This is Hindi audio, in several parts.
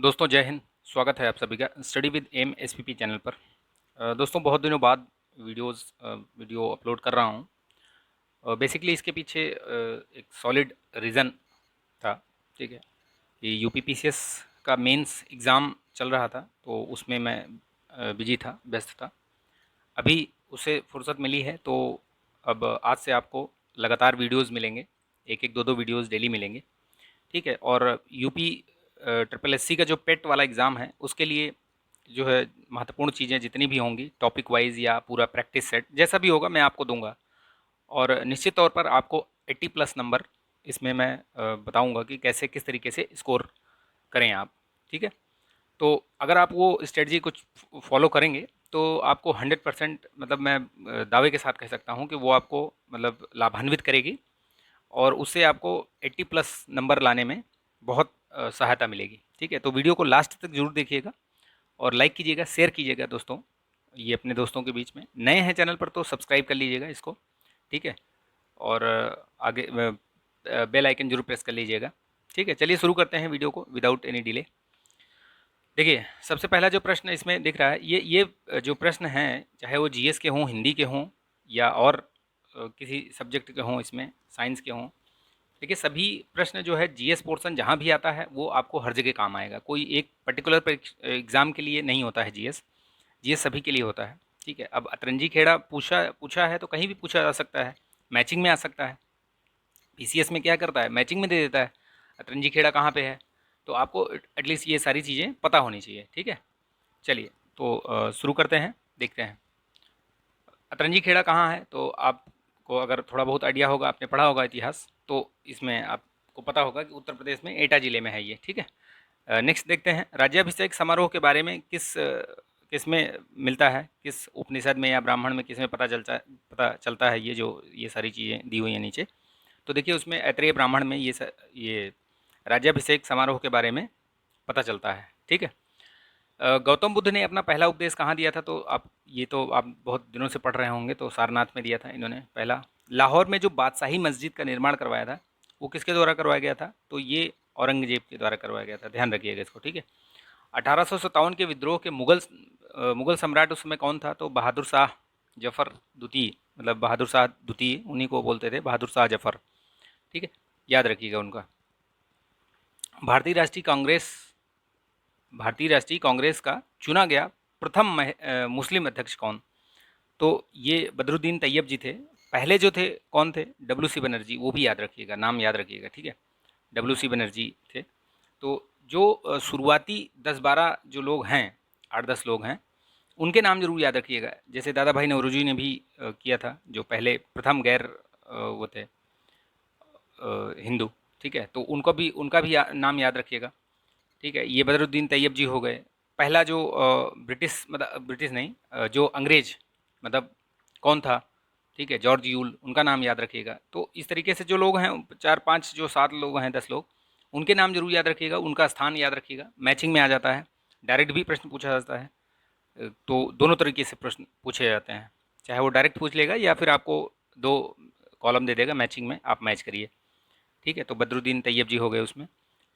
दोस्तों जय हिंद। स्वागत है आप सभी का study with M SPP channel पर। दोस्तों बहुत दिनों बाद वीडियो अपलोड कर रहा हूँ। बेसिकली इसके पीछे एक सॉलिड रीज़न था। ठीक है, कि यूपीपीसीएस का मेंस एग्ज़ाम चल रहा था, तो उसमें मैं बिजी था, व्यस्त था। अभी उसे फुर्सत मिली है, तो अब आज से आपको लगातार वीडियोस मिलेंगे। एक एक दो दो वीडियोस डेली मिलेंगे। ठीक है, और यूपी ट्रिपल एससी का जो पेट वाला एग्ज़ाम है, उसके लिए जो है महत्वपूर्ण चीज़ें जितनी भी होंगी, टॉपिक वाइज या पूरा प्रैक्टिस सेट जैसा भी होगा, मैं आपको दूंगा। और निश्चित तौर पर आपको 80 प्लस नंबर इसमें मैं बताऊंगा कि कैसे किस तरीके से स्कोर करें आप। ठीक है, तो अगर आप वो स्ट्रेटजी कुछ फॉलो करेंगे, तो आपको 100% मतलब मैं दावे के साथ कह सकता हूँ कि वो आपको मतलब लाभान्वित करेगी, और उससे आपको 80 प्लस नंबर लाने में बहुत सहायता मिलेगी। ठीक है, तो वीडियो को लास्ट तक जरूर देखिएगा और लाइक कीजिएगा, शेयर कीजिएगा दोस्तों, ये अपने दोस्तों के बीच में। नए हैं चैनल पर तो सब्सक्राइब कर लीजिएगा इसको। ठीक है, और आगे बेल आइकन जरूर प्रेस कर लीजिएगा। ठीक है, चलिए शुरू करते हैं वीडियो को विदाउट एनी डिले। देखिए, सबसे पहला जो प्रश्न इसमें दिख रहा है, ये जो प्रश्न हैं, चाहे वो जीएस के हों, हिंदी के हों, या और किसी सब्जेक्ट के हों, इसमें साइंस के हों। देखिए, सभी प्रश्न जो है जीएस पोर्शन जहाँ भी आता है वो आपको हर जगह काम आएगा। कोई एक पर्टिकुलर एग्जाम के लिए नहीं होता है जीएस। जीएस सभी के लिए होता है। ठीक है, अब अतरंजी खेड़ा पूछा पूछा है तो कहीं भी पूछा जा सकता है, मैचिंग में आ सकता है। पीसीएस में क्या करता है, मैचिंग में दे देता है अतरंजी खेड़ा कहाँ पे है। तो आपको एटलीस्ट ये सारी चीज़ें पता होनी चाहिए। ठीक है, चलिए तो शुरू करते हैं, देखते हैं अतरंजी खेड़ा कहाँ है। तो आपको अगर थोड़ा बहुत आइडिया होगा, आपने पढ़ा होगा इतिहास, तो इसमें आपको पता होगा कि उत्तर प्रदेश में एटा जिले में है ये। ठीक है, नेक्स्ट देखते हैं, राज्याभिषेक समारोह के बारे में किस में मिलता है, किस उपनिषद में या ब्राह्मण में, किस में पता चलता है, ये सारी चीज़ें दी हुई हैं नीचे। तो देखिए, उसमें ऐत्रेय ब्राह्मण में ये राज्याभिषेक समारोह के बारे में पता चलता है। ठीक है, गौतम बुद्ध ने अपना पहला उपदेश कहाँ दिया था, तो आप बहुत दिनों से पढ़ रहे होंगे, तो सारनाथ में दिया था इन्होंने पहला। लाहौर में जो बादशाही मस्जिद का निर्माण करवाया था, वो किसके द्वारा करवाया गया था, तो ये औरंगजेब के द्वारा करवाया गया था, ध्यान रखिएगा इसको। ठीक है, 1857 के विद्रोह के मुगल सम्राट उस समय कौन था, तो बहादुर शाह जफर द्वितीय, मतलब बहादुर शाह द्वितीय उन्हीं को बोलते थे, बहादुर शाह जफर। ठीक है, याद रखिएगा उनका। भारतीय राष्ट्रीय कांग्रेस भारतीय राष्ट्रीय कांग्रेस का चुना गया प्रथम मुस्लिम अध्यक्ष कौन, तो ये बदरुद्दीन तैयब जी थे। पहले जो थे कौन थे, डब्ल्यू सी बनर्जी, वो भी याद रखिएगा, नाम याद रखिएगा। ठीक है, डब्ल्यू सी बनर्जी थे। तो जो शुरुआती 10-12 जो लोग हैं, 8-10 लोग हैं, उनके नाम जरूर याद रखिएगा। जैसे दादा भाई नौरोजी ने भी किया था, जो पहले प्रथम गैर वो थे हिंदू। ठीक है, तो उनका भी नाम याद रखिएगा। ठीक है, ये बदरुद्दीन तैयब जी हो गए। पहला जो ब्रिटिश, मतलब ब्रिटिश नहीं, जो अंग्रेज मतलब कौन था, ठीक है, जॉर्ज यूल, उनका नाम याद रखिएगा। तो इस तरीके से जो लोग हैं, 4-5 जो 7 लोग हैं, 10 लोग, उनके नाम जरूर याद रखिएगा, उनका स्थान याद रखिएगा। मैचिंग में आ जाता है, डायरेक्ट भी प्रश्न पूछा जाता है। तो दोनों तरीके से प्रश्न पूछे जाते हैं, चाहे वो डायरेक्ट पूछ लेगा या फिर आपको 2 कॉलम दे देगा मैचिंग में, आप मैच करिए। ठीक है, तो बदरुद्दीन तैयब जी हो गए उसमें।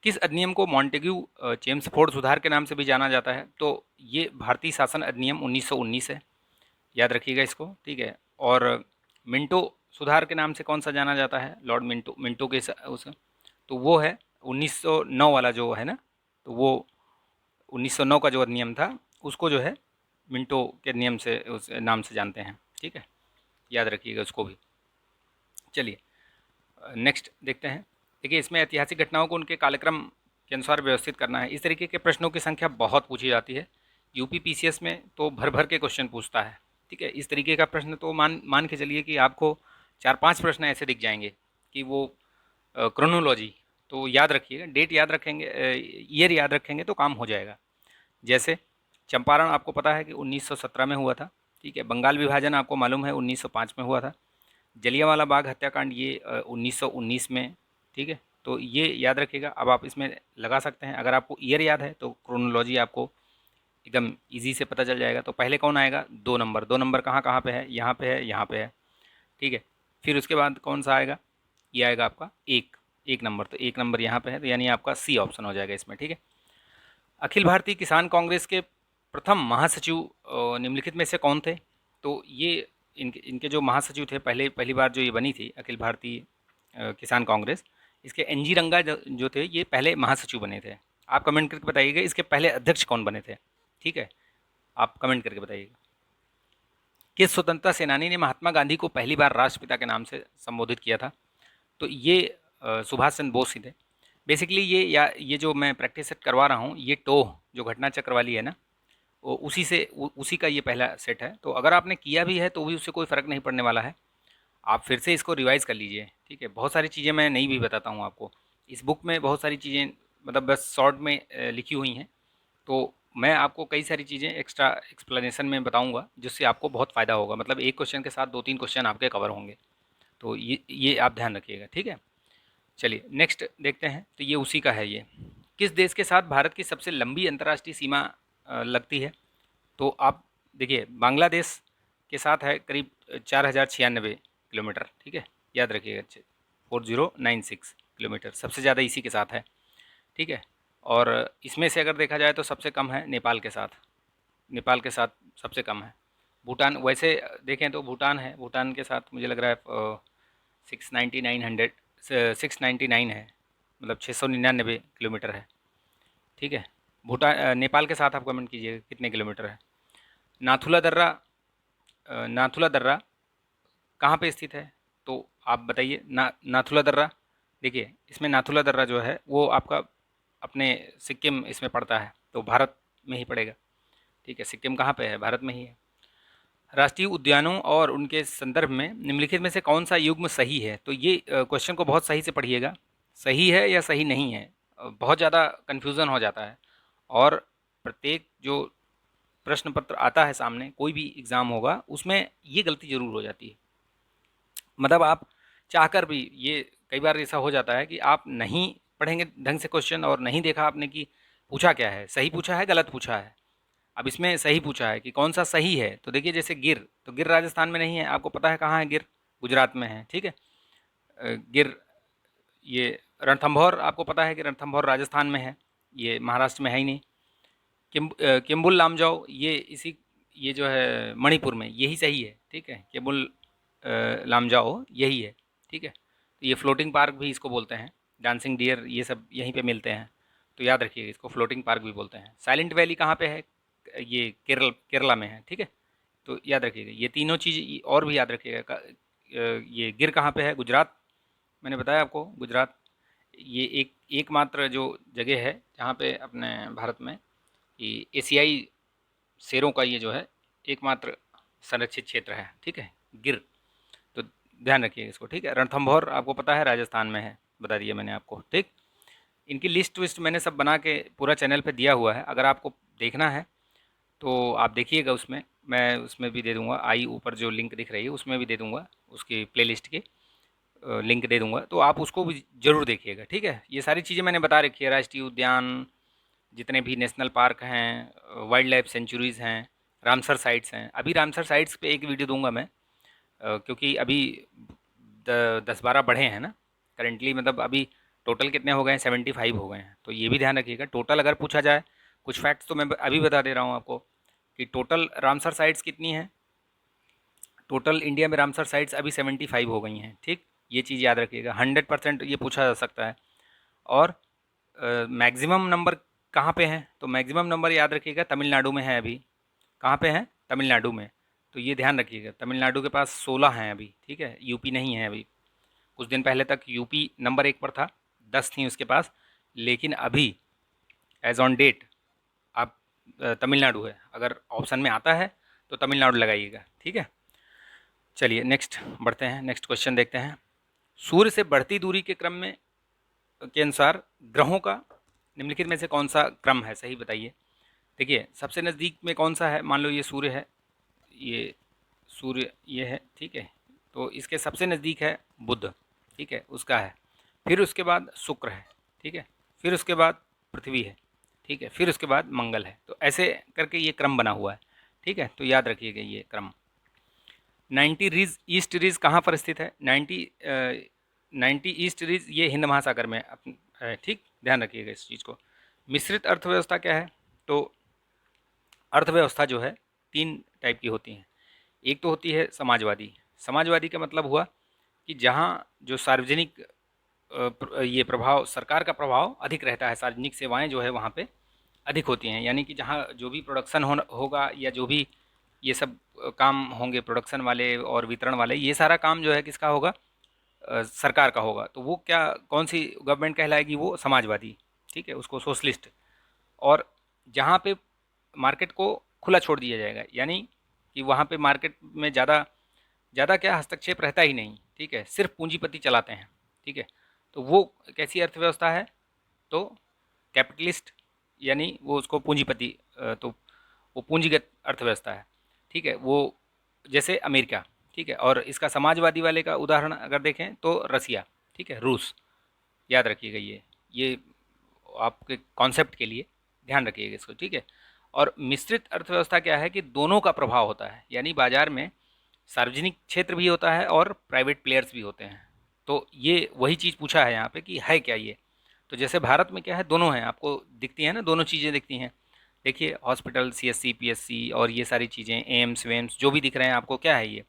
किस अधिनियम को मॉन्टेग्यू चेम्सफोर्ड सुधार के नाम से भी जाना जाता है, तो ये भारतीय शासन अधिनियम 1919 है, याद रखिएगा इसको। ठीक है, और मिंटो सुधार के नाम से कौन सा जाना जाता है, लॉर्ड मिंटो मिंटो के उस, तो वो है 1909 वाला जो है ना, तो वो 1909 का जो अधिनियम था, उसको जो है मिंटो के नियम से, उस नाम से जानते हैं। ठीक है, याद रखिएगा उसको भी। चलिए नेक्स्ट देखते हैं। देखिए, इसमें ऐतिहासिक घटनाओं को उनके कालक्रम के अनुसार व्यवस्थित करना है। इस तरीके के प्रश्नों की संख्या बहुत पूछी जाती है यूपी पीसीएस में, तो भर भर के क्वेश्चन पूछता है। ठीक है, इस तरीके का प्रश्न तो मान मान के चलिए कि आपको 4-5 प्रश्न ऐसे दिख जाएंगे कि वो क्रोनोलॉजी, तो याद रखिएगा, डेट याद रखेंगे, ईयर याद रखेंगे तो काम हो जाएगा। जैसे चंपारण आपको पता है कि 1917 में हुआ था। ठीक है, बंगाल विभाजन आपको मालूम है 1905 में हुआ था। जलियांवाला बाग हत्याकांड ये 1919 में। ठीक है, तो ये याद रखिएगा। अब आप इसमें लगा सकते हैं, अगर आपको ईयर याद है तो क्रोनोलॉजी आपको एकदम इजी से पता चल जाएगा। तो पहले कौन आएगा, 2 नंबर। 2 नंबर कहाँ कहाँ पे है, यहाँ पे है, यहाँ पे है। ठीक है, फिर उसके बाद कौन सा आएगा, ये आएगा आपका 1 1 नंबर। तो 1 नंबर यहाँ पे है, तो यानी आपका सी ऑप्शन हो जाएगा इसमें। ठीक है, अखिल भारतीय किसान कांग्रेस के प्रथम महासचिव निम्नलिखित में से कौन थे? तो ये इनके जो महासचिव थे, पहली बार जो ये बनी थी अखिल भारतीय किसान कांग्रेस, इसके एनजी रंगा जो थे ये पहले महासचिव बने थे। आप कमेंट करके बताइएगा इसके पहले अध्यक्ष कौन बने थे, ठीक है, आप कमेंट करके बताइएगा। किस स्वतंत्रता सेनानी ने महात्मा गांधी को पहली बार राष्ट्रपिता के नाम से संबोधित किया था? तो ये सुभाष चंद्र बोस ही थे। बेसिकली ये जो मैं प्रैक्टिस सेट करवा रहा हूँ, ये टोह जो घटना चक्र वाली है ना, वो उसी का ये पहला सेट है। तो अगर आपने किया भी है तो भी उससे कोई फ़र्क नहीं पड़ने वाला है, आप फिर से इसको रिवाइज़ कर लीजिए, ठीक है। बहुत सारी चीज़ें मैं नहीं भी बताता हूँ आपको, इस बुक में बहुत सारी चीज़ें मतलब बस शॉर्ट में लिखी हुई हैं, तो मैं आपको कई सारी चीज़ें एक्स्ट्रा एक्सप्लेनेशन में बताऊँगा जिससे आपको बहुत फ़ायदा होगा। मतलब एक क्वेश्चन के साथ 2-3 क्वेश्चन आपके कवर होंगे, तो ये आप ध्यान रखिएगा, ठीक है। चलिए नेक्स्ट देखते हैं, तो ये उसी का है ये। किस देश के साथ भारत की सबसे लंबी अंतर्राष्ट्रीय सीमा लगती है? तो आप देखिए बांग्लादेश के साथ है करीब 4096 किलोमीटर, ठीक है, याद रखिएगा, 4096 किलोमीटर सबसे ज़्यादा इसी के साथ है, ठीक है। और इसमें से अगर देखा जाए तो सबसे कम है नेपाल के साथ, नेपाल के साथ सबसे कम है। भूटान वैसे देखें तो भूटान है, भूटान के साथ मुझे लग रहा है 699 है, मतलब 699 किलोमीटर है, ठीक है। भूटान नेपाल के साथ आप कमेंट कीजिए कितने किलोमीटर है। नाथुला दर्रा नाथुला दर्रा कहाँ पे स्थित है? तो आप बताइए। नाथुला दर्रा, देखिए इसमें नाथुला दर्रा जो है वो आपका अपने सिक्किम इसमें पड़ता है, तो भारत में ही पड़ेगा, ठीक है। सिक्किम कहाँ पे है? भारत में ही है। राष्ट्रीय उद्यानों और उनके संदर्भ में निम्नलिखित में से कौन सा युग्म सही है? तो ये क्वेश्चन को बहुत सही से पढ़िएगा, सही है या सही नहीं है, बहुत ज़्यादा कन्फ्यूज़न हो जाता है। और प्रत्येक जो प्रश्न पत्र आता है सामने, कोई भी एग्ज़ाम होगा उसमें ये गलती ज़रूर हो जाती है। मतलब आप चाहकर भी, ये कई बार ऐसा हो जाता है कि आप नहीं पढ़ेंगे ढंग से क्वेश्चन और नहीं देखा आपने कि पूछा क्या है, सही पूछा है गलत पूछा है। अब इसमें सही पूछा है कि कौन सा सही है, तो देखिए जैसे गिर, तो गिर राजस्थान में नहीं है, आपको पता है कहाँ है गिर? गुजरात में है, ठीक है। गिर, ये रणथंभौर आपको पता है कि रणथंभौर राजस्थान में है, ये महाराष्ट्र में है ही नहीं। किम्बुल लामजाओ ये जो है मणिपुर में, यही सही है, ठीक है। किम्बुल लामजाओ यही है, ठीक है। तो ये फ्लोटिंग पार्क भी इसको बोलते हैं, डांसिंग डियर ये सब यहीं पे मिलते हैं, तो याद रखिएगा इसको फ्लोटिंग पार्क भी बोलते हैं। साइलेंट वैली कहाँ पे है? ये केरला में है, ठीक है। तो याद रखिएगा ये तीनों चीज़, और भी याद रखिएगा। ये गिर कहाँ पे है? गुजरात, मैंने बताया आपको गुजरात। ये एकमात्र जो जगह है जहाँ पे अपने भारत में कि एशियाई शेरों का ये जो है एकमात्र संरक्षित क्षेत्र है, ठीक है, गिर। तो ध्यान रखिएगा इसको, ठीक है। रणथंभौर आपको पता है राजस्थान में है, बता दिया मैंने आपको, ठीक। इनकी लिस्ट विस्ट मैंने सब बना के पूरा चैनल पे दिया हुआ है, अगर आपको देखना है तो आप देखिएगा, उसमें मैं उसमें भी दे दूंगा, आई ऊपर जो लिंक दिख रही है उसमें भी दे दूंगा, उसकी प्लेलिस्ट के लिंक दे दूंगा, तो आप उसको भी ज़रूर देखिएगा, ठीक है। ये सारी चीज़ें मैंने बता रखी है, राष्ट्रीय उद्यान, जितने भी नेशनल पार्क हैं, वाइल्ड लाइफ सेंचुरीज़ हैं, रामसर साइट्स हैं। अभी रामसर साइट्स पे एक वीडियो दूंगा मैं, क्योंकि अभी 10-12 बढ़े हैं ना करेंटली, मतलब अभी टोटल कितने हो गए हैं? 75 हो गए हैं। तो ये भी ध्यान रखिएगा, टोटल अगर पूछा जाए, कुछ फैक्ट्स तो मैं अभी बता दे रहा हूँ आपको कि टोटल रामसर साइट्स कितनी हैं। टोटल इंडिया में रामसर साइट्स अभी 75 हो गई हैं, ठीक। ये चीज़ याद रखिएगा, 100% ये पूछा जा सकता है। और मैक्सिमम नंबर कहाँ पे हैं? तो मैक्सिमम नंबर याद रखिएगा तमिलनाडु में है अभी। कहाँ पे हैं? तमिलनाडु में। तो ये ध्यान रखिएगा, तमिलनाडु के पास 16 हैं अभी, ठीक है, यूपी नहीं है अभी। कुछ दिन पहले तक यूपी नंबर 1 पर था, 10 थी उसके पास, लेकिन अभी एज ऑन डेट आप तमिलनाडु है। अगर ऑप्शन में आता है तो तमिलनाडु लगाइएगा, ठीक है। चलिए नेक्स्ट बढ़ते हैं, नेक्स्ट क्वेश्चन देखते हैं। सूर्य से बढ़ती दूरी के क्रम में के अनुसार ग्रहों का निम्नलिखित में से कौन सा क्रम है, सही बताइए। देखिए सबसे नज़दीक में कौन सा है? मान लो ये सूर्य है, ये सूर्य ये है, ठीक है। तो इसके सबसे नज़दीक है बुध, ठीक है, उसका है। फिर उसके बाद शुक्र है, ठीक है। फिर उसके बाद पृथ्वी है, ठीक है। फिर उसके बाद मंगल है। तो ऐसे करके ये क्रम बना हुआ है, ठीक है। तो याद रखिएगा ये क्रम। 90 रीज ईस्ट रीज कहाँ पर स्थित है? 90 ईस्ट रीज ये हिंद महासागर में है, ठीक, ध्यान रखिएगा इस चीज़ को। मिश्रित अर्थव्यवस्था क्या है? तो अर्थव्यवस्था जो है 3 टाइप की होती हैं। एक तो होती है समाजवादी। समाजवादी का मतलब हुआ कि जहाँ जो सार्वजनिक ये प्रभाव, सरकार का प्रभाव अधिक रहता है, सार्वजनिक सेवाएं जो है वहाँ पे अधिक होती हैं। यानी कि जहाँ जो भी प्रोडक्शन होगा या जो भी ये सब काम होंगे प्रोडक्शन वाले और वितरण वाले, ये सारा काम जो है किसका होगा? सरकार का होगा। तो वो क्या, कौन सी गवर्नमेंट कहलाएगी? वो समाजवादी, ठीक है, उसको सोशलिस्ट। और जहाँ पे मार्केट को खुला छोड़ दिया जाएगा, यानी कि वहाँ पे मार्केट में ज़्यादा ज़्यादा क्या हस्तक्षेप रहता ही नहीं, ठीक है, सिर्फ पूंजीपति चलाते हैं, ठीक है। तो वो कैसी अर्थव्यवस्था है? तो कैपिटलिस्ट, यानी वो उसको पूंजीपति, तो वो पूंजीगत अर्थव्यवस्था है, ठीक है। वो जैसे अमेरिका, ठीक है। और इसका समाजवादी वाले का उदाहरण अगर देखें तो रसिया, ठीक है, रूस। याद रखिएगा ये आपके कॉन्सेप्ट के लिए ध्यान रखिएगा इसको, ठीक है। और मिश्रित अर्थव्यवस्था क्या है कि दोनों का प्रभाव होता है, यानी बाजार में सार्वजनिक क्षेत्र भी होता है और प्राइवेट प्लेयर्स भी होते हैं। तो ये वही चीज़ पूछा है यहाँ पे कि है क्या ये। तो जैसे भारत में क्या है, दोनों हैं, आपको दिखती है ना, दोनों चीज़ें दिखती हैं। देखिए हॉस्पिटल, सीएससी, पीएससी और ये सारी चीज़ें, एम्स वेम्स जो भी दिख रहे हैं आपको, क्या है ये?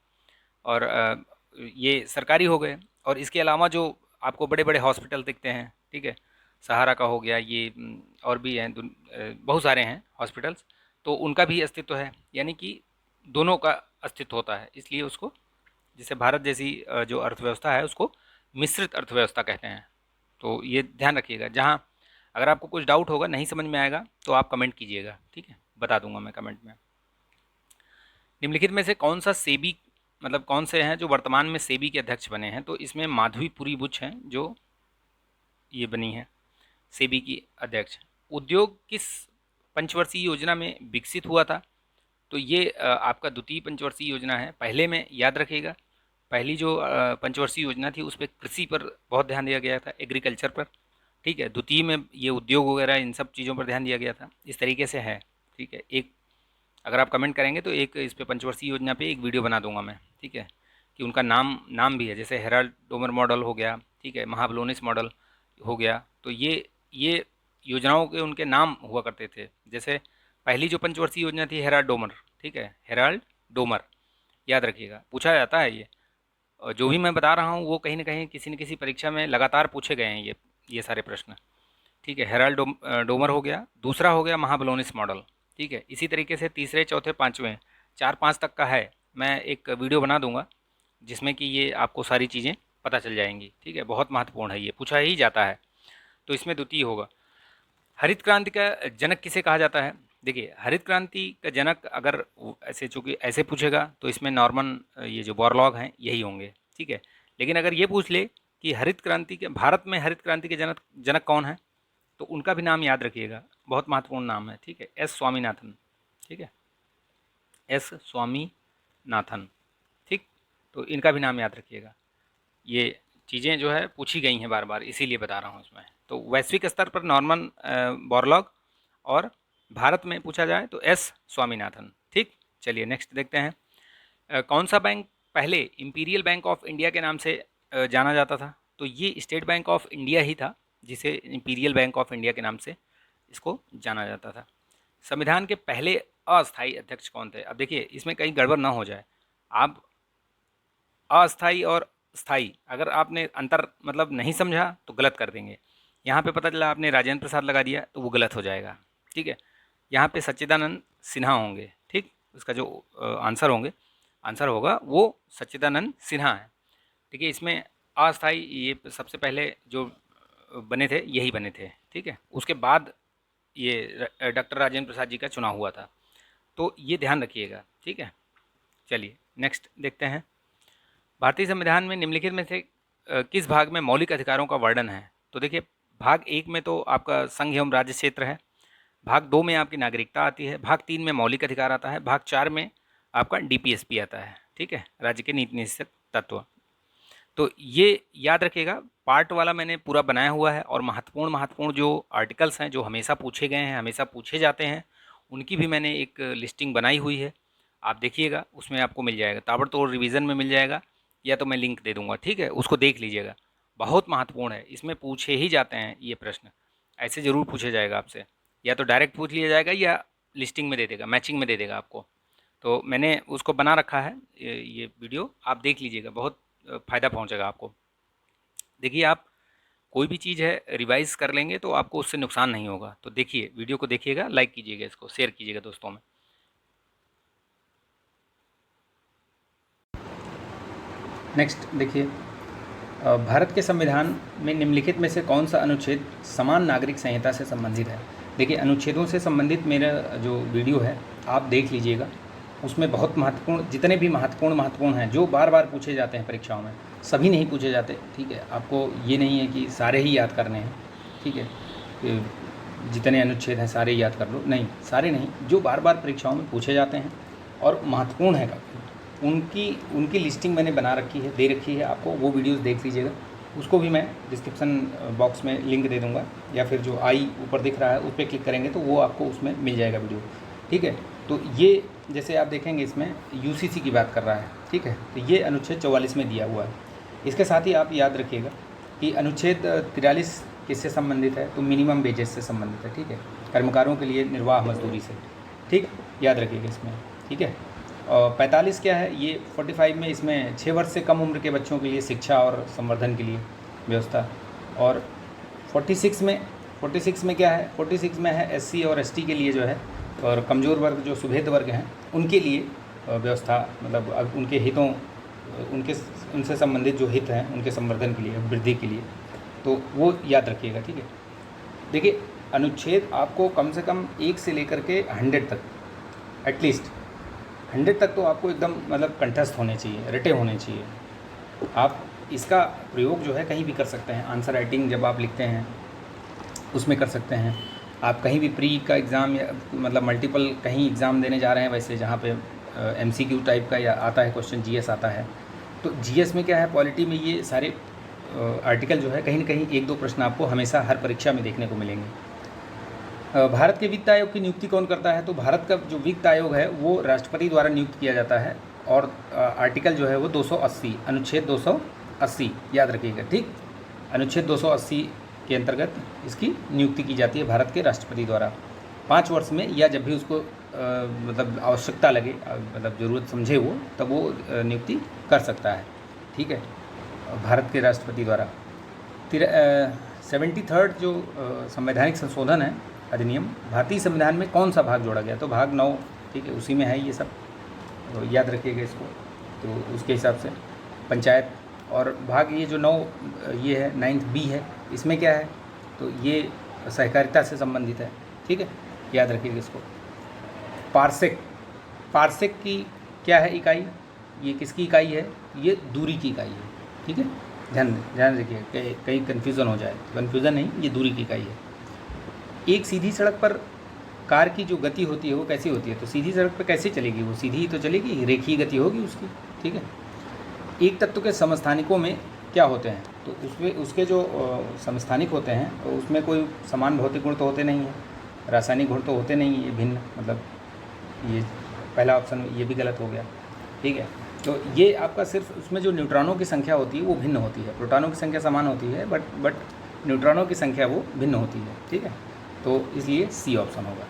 और ये सरकारी हो गए। और इसके अलावा जो आपको बड़े बड़े हॉस्पिटल दिखते हैं, ठीक है, सहारा का हो गया, ये और भी हैं, बहुत सारे हैं हॉस्पिटल्स। तो उनका भी अस्तित्व है, यानी कि दोनों का अस्तित्व होता है। इसलिए उसको, जैसे भारत जैसी जो अर्थव्यवस्था है उसको मिश्रित अर्थव्यवस्था कहते हैं। तो ये ध्यान रखिएगा। जहाँ अगर आपको कुछ डाउट होगा, नहीं समझ में आएगा, तो आप कमेंट कीजिएगा, ठीक है, बता दूंगा मैं कमेंट में। निम्नलिखित में से कौन सा सेबी, मतलब कौन से हैं जो वर्तमान में सेबी के अध्यक्ष बने हैं? तो इसमें माधवीपुरी बुच हैं जो ये बनी है सेबी की अध्यक्ष। उद्योग किस पंचवर्षीय योजना में विकसित हुआ था? तो ये आपका द्वितीय पंचवर्षीय योजना है। पहले में याद रखिएगा, पहली जो पंचवर्षीय योजना थी उस पर कृषि पर बहुत ध्यान दिया गया था, एग्रीकल्चर पर, ठीक है। द्वितीय में ये उद्योग वगैरह इन सब चीज़ों पर ध्यान दिया गया था। इस तरीके से है, ठीक है। एक, अगर आप कमेंट करेंगे तो एक इस पे पंचवर्षीय योजना पे एक वीडियो बना दूंगा मैं, ठीक है, कि उनका नाम नाम भी है, जैसे हेराल्ड डोमर मॉडल हो गया, ठीक है, महाबलोनिस मॉडल हो गया। तो ये योजनाओं के उनके नाम हुआ करते थे। जैसे पहली जो पंचवर्षीय योजना थी हेराल्ड डोमर, ठीक है, हेराल्ड डोमर, याद रखिएगा, पूछा जाता है ये। और जो भी मैं बता रहा हूँ वो कहीं ना कहीं किसी न किसी परीक्षा में लगातार पूछे गए हैं ये सारे प्रश्न, ठीक है। हेराल्ड डोमर हो गया। दूसरा हो गया महाबलोनिस मॉडल, ठीक है। इसी तरीके से तीसरे, चौथे, पाँचवें, 4-5 तक का है। मैं एक वीडियो बना दूंगा जिसमें कि ये आपको सारी चीज़ें पता चल जाएंगी, ठीक है। बहुत महत्वपूर्ण है, ये पूछा ही जाता है। तो इसमें द्वितीय होगा। हरित क्रांति का जनक किसे कहा जाता है? देखिए हरित क्रांति का जनक अगर ऐसे, चूँकि ऐसे पूछेगा तो इसमें नॉर्मन ये जो बोरलॉग हैं यही होंगे, ठीक है। लेकिन अगर ये पूछ ले कि हरित क्रांति के, भारत में हरित क्रांति के जनक जनक कौन है, तो उनका भी नाम याद रखिएगा, बहुत महत्वपूर्ण नाम है, ठीक है, एस स्वामीनाथन, ठीक है, एस स्वामीनाथन, ठीक। तो इनका भी नाम याद रखिएगा। ये चीज़ें जो है पूछी गई हैं बार बार, इसीलिए बता रहा हूँ इसमें। तो वैश्विक स्तर पर नॉर्मन बोरलॉग, और भारत में पूछा जाए तो एस स्वामीनाथन, ठीक। चलिए नेक्स्ट देखते हैं। कौन सा बैंक पहले इंपीरियल बैंक ऑफ इंडिया के नाम से जाना जाता था? तो ये स्टेट बैंक ऑफ इंडिया ही था जिसे इंपीरियल बैंक ऑफ इंडिया के नाम से इसको जाना जाता था। संविधान के पहले अस्थायी अध्यक्ष कौन थे? अब देखिए इसमें कहीं गड़बड़ ना हो जाए। आप अस्थाई और स्थाई, अगर आपने अंतर मतलब नहीं समझा तो गलत कर देंगे। यहाँ पे पता चला आपने राजेंद्र प्रसाद लगा दिया तो वो गलत हो जाएगा, ठीक है। यहाँ पे सच्चिदानंद सिन्हा होंगे, ठीक। उसका जो आंसर होगा वो सच्चिदानंद सिन्हा है, ठीक है। इसमें अस्थाई ये सबसे पहले जो बने थे यही बने थे, ठीक है। उसके बाद ये डॉक्टर राजेंद्र प्रसाद जी का चुनाव हुआ था। तो ये ध्यान रखिएगा, ठीक है। चलिए नेक्स्ट देखते हैं। भारतीय संविधान में निम्नलिखित में से किस भाग में मौलिक अधिकारों का वर्णन है? तो देखिए भाग 1 में तो आपका संघ एवं राज्य क्षेत्र है, भाग 2 में आपकी नागरिकता आती है, भाग 3 में मौलिक अधिकार आता है, भाग 4 में आपका डीपीएसपी आता है, ठीक है, राज्य के नीति निश्चित तत्व। तो ये याद रखिएगा, पार्ट वाला मैंने पूरा बनाया हुआ है, और महत्वपूर्ण महत्वपूर्ण जो आर्टिकल्स हैं जो हमेशा पूछे गए हैं, हमेशा पूछे जाते हैं, उनकी भी मैंने एक लिस्टिंग बनाई हुई है। आप देखिएगा उसमें आपको मिल जाएगा, ताबड़तोड़ रिवीजन में मिल जाएगा, या तो मैं लिंक दे दूंगा, ठीक है, उसको देख लीजिएगा। बहुत महत्वपूर्ण है, इसमें पूछे ही जाते हैं ये प्रश्न, ऐसे ज़रूर पूछे जाएगा आपसे, या तो डायरेक्ट पूछ लिया जाएगा या लिस्टिंग में दे देगा, मैचिंग में दे देगा आपको। तो मैंने उसको बना रखा है, ये वीडियो आप देख लीजिएगा, बहुत फ़ायदा पहुंचेगा आपको। देखिए, आप कोई भी चीज़ है रिवाइज़ कर लेंगे तो आपको उससे नुकसान नहीं होगा। तो देखिए, वीडियो को देखिएगा, लाइक कीजिएगा, इसको शेयर कीजिएगा दोस्तों में। नेक्स्ट देखिए, भारत के संविधान में निम्नलिखित में से कौन सा अनुच्छेद समान नागरिक संहिता से संबंधित है। देखिए, अनुच्छेदों से संबंधित मेरा जो वीडियो है आप देख लीजिएगा, उसमें बहुत महत्वपूर्ण, जितने भी महत्वपूर्ण हैं जो बार बार पूछे जाते हैं परीक्षाओं में, सभी नहीं पूछे जाते, ठीक है। आपको ये नहीं है कि सारे ही याद करने हैं, ठीक है, जितने अनुच्छेद हैं सारे याद कर लो, नहीं, सारे नहीं, जो बार बार परीक्षाओं में पूछे जाते हैं और महत्वपूर्ण है काफ़ी, उनकी लिस्टिंग मैंने बना रखी है, दे रखी है आपको, वो वीडियोस देख लीजिएगा। उसको भी मैं डिस्क्रिप्शन बॉक्स में लिंक दे दूँगा, या फिर जो आई ऊपर दिख रहा है उस पर क्लिक करेंगे तो वो आपको उसमें मिल जाएगा वीडियो, ठीक है। तो ये जैसे आप देखेंगे इसमें यूसीसी की बात कर रहा है, ठीक है, तो ये अनुच्छेद 44 में दिया हुआ है। इसके साथ ही आप याद रखिएगा कि अनुच्छेद 43 किससे संबंधित है, तो मिनिमम वेजेस से संबंधित है, ठीक है, कर्मकारों के लिए निर्वाह मजदूरी से, ठीक, याद रखिएगा इसमें, ठीक है। और 45 क्या है, ये 45 में इसमें 6 वर्ष से कम उम्र के बच्चों के लिए शिक्षा और संवर्धन के लिए व्यवस्था। और 46 में क्या है, 46 में है एससी और एसटी के लिए जो है, और कमज़ोर वर्ग जो सुभेद वर्ग हैं उनके लिए व्यवस्था, मतलब अब उनके हितों, उनसे संबंधित जो हित हैं उनके संवर्धन के लिए, वृद्धि के लिए, तो वो याद रखिएगा, ठीक है। देखिए, अनुच्छेद आपको कम से कम 1 से लेकर के 100 तक, एटलीस्ट 100 तक तो आपको एकदम मतलब कंठस्थ होने चाहिए, रटे होने चाहिए। आप इसका प्रयोग जो है कहीं भी कर सकते हैं, आंसर राइटिंग जब आप लिखते हैं उसमें कर सकते हैं। आप कहीं भी प्री का एग्ज़ाम या मतलब मल्टीपल कहीं एग्ज़ाम देने जा रहे हैं, वैसे जहाँ पे एमसीक्यू टाइप का या आता है क्वेश्चन, जीएस आता है, तो जीएस में क्या है, पॉलिटी में ये सारे आर्टिकल जो है कहीं ना कहीं 1-2 प्रश्न आपको हमेशा हर परीक्षा में देखने को मिलेंगे। भारत के वित्त आयोग की नियुक्ति कौन करता है, तो भारत का जो वित्त आयोग है वो राष्ट्रपति द्वारा नियुक्त किया जाता है, और आर्टिकल जो है वो 280, अनुच्छेद 280 याद रखिएगा, ठीक। अनुच्छेद 280 के अंतर्गत इसकी नियुक्ति की जाती है भारत के राष्ट्रपति द्वारा 5 वर्ष में, या जब भी उसको मतलब आवश्यकता लगे, मतलब ज़रूरत समझे वो, तब वो नियुक्ति कर सकता है, ठीक है, भारत के राष्ट्रपति द्वारा। 73rd जो संवैधानिक संशोधन है अधिनियम, भारतीय संविधान में कौन सा भाग जोड़ा गया, तो भाग 9, ठीक है, उसी में है ये सब, तो याद रखिएगा इसको। तो उसके हिसाब से पंचायत, और भाग ये जो 9 ये है 9th बी है, इसमें क्या है, तो ये सहकारिता से संबंधित है, ठीक है, याद रखिएगा इसको। पार्सेक की क्या है इकाई, ये किसकी इकाई है, ये दूरी की इकाई है, ठीक है, ध्यान रखिए, कहीं कन्फ्यूज़न हो जाए, कन्फ्यूज़न नहीं, ये दूरी की इकाई है। एक सीधी सड़क पर कार की जो गति होती है वो कैसी होती है, तो सीधी सड़क पर कैसे चलेगी, वो सीधी ही तो चलेगी, रेखीय गति होगी उसकी, ठीक है। एक तत्व के समस्थानिकों में क्या होते हैं, तो उसमें उसके जो समस्थानिक होते हैं तो उसमें कोई समान भौतिक गुण तो होते नहीं हैं, रासायनिक गुण तो होते नहीं, ये भिन्न, मतलब ये पहला ऑप्शन ये भी गलत हो गया, ठीक है। तो ये आपका सिर्फ उसमें जो न्यूट्रॉनों की संख्या होती है वो भिन्न होती है, प्रोटॉनों की संख्या समान होती है, बट न्यूट्रॉनों की संख्या वो भिन्न होती है, ठीक है। तो इसलिए सी ऑप्शन होगा।